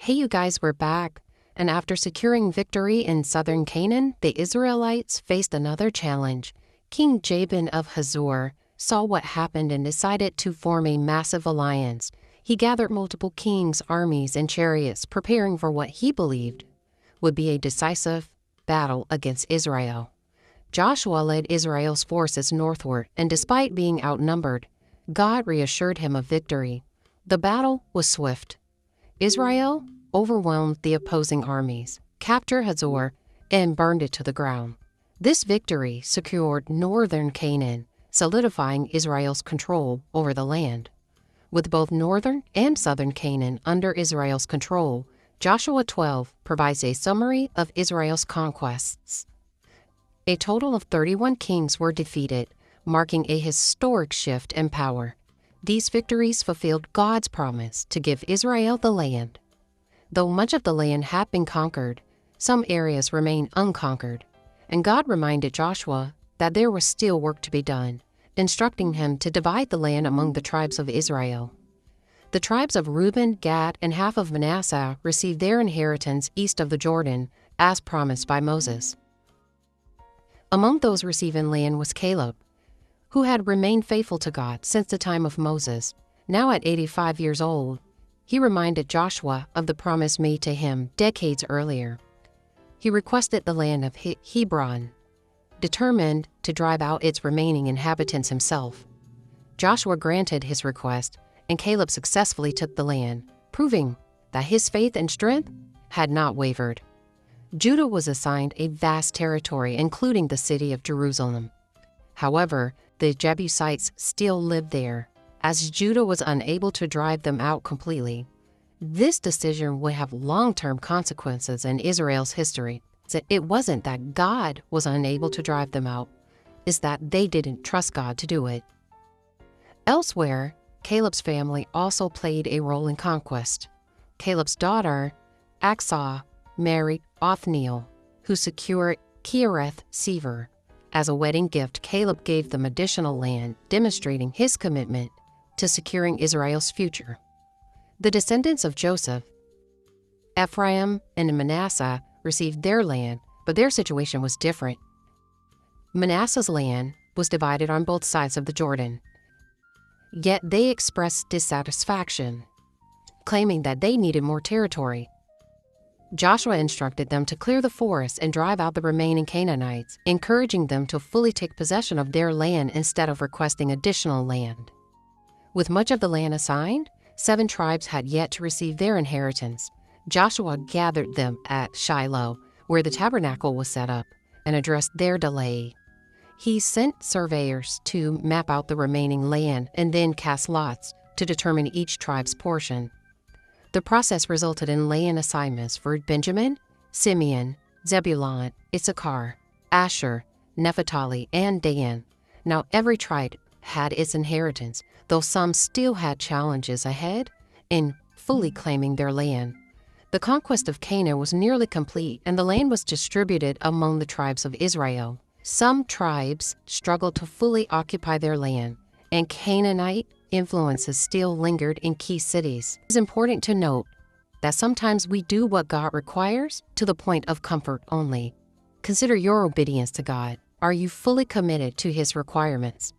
Hey, you guys, we're back. And after securing victory in southern Canaan, the Israelites faced another challenge. King Jabin of Hazor saw what happened and decided to form a massive alliance. He gathered multiple kings, armies, and chariots, preparing for what he believed would be a decisive battle against Israel. Joshua led Israel's forces northward, and despite being outnumbered, God reassured him of victory. The battle was swift. Israel overwhelmed the opposing armies, captured Hazor, and burned it to the ground. This victory secured northern Canaan, solidifying Israel's control over the land. With both northern and southern Canaan under Israel's control, Joshua 12 provides a summary of Israel's conquests. A total of 31 kings were defeated, marking a historic shift in power. These victories fulfilled God's promise to give Israel the land. Though much of the land had been conquered, some areas remained unconquered, and God reminded Joshua that there was still work to be done, instructing him to divide the land among the tribes of Israel. The tribes of Reuben, Gad, and half of Manasseh received their inheritance east of the Jordan, as promised by Moses. Among those receiving land was Caleb, who had remained faithful to God since the time of Moses. Now at 85 years old, he reminded Joshua of the promise made to him decades earlier. He requested the land of Hebron, determined to drive out its remaining inhabitants himself. Joshua granted his request, and Caleb successfully took the land, proving that his faith and strength had not wavered. Judah was assigned a vast territory, including the city of Jerusalem. However, the Jebusites still lived there, as Judah was unable to drive them out completely. This decision would have long-term consequences in Israel's history. It wasn't that God was unable to drive them out, it's that they didn't trust God to do it. Elsewhere, Caleb's family also played a role in conquest. Caleb's daughter, Achsah, married Othniel, who secured Kirjath-Sefer. As a wedding gift, Caleb gave them additional land, demonstrating his commitment to securing Israel's future. The descendants of Joseph, Ephraim and Manasseh, received their land, but their situation was different. Manasseh's land was divided on both sides of the Jordan. Yet they expressed dissatisfaction, claiming that they needed more territory. Joshua instructed them to clear the forest and drive out the remaining Canaanites, encouraging them to fully take possession of their land instead of requesting additional land. With much of the land assigned, 7 tribes had yet to receive their inheritance. Joshua gathered them at Shiloh, where the tabernacle was set up, and addressed their delay. He sent surveyors to map out the remaining land and then cast lots to determine each tribe's portion. The process resulted in land assignments for Benjamin, Simeon, Zebulun, Issachar, Asher, Naphtali, and Dan. Now every tribe had its inheritance, though some still had challenges ahead in fully claiming their land. The conquest of Canaan was nearly complete, and the land was distributed among the tribes of Israel. Some tribes struggled to fully occupy their land, and Canaanite influences still lingered in key cities. It's important to note that sometimes we do what God requires to the point of comfort only. Consider your obedience to God. Are you fully committed to His requirements?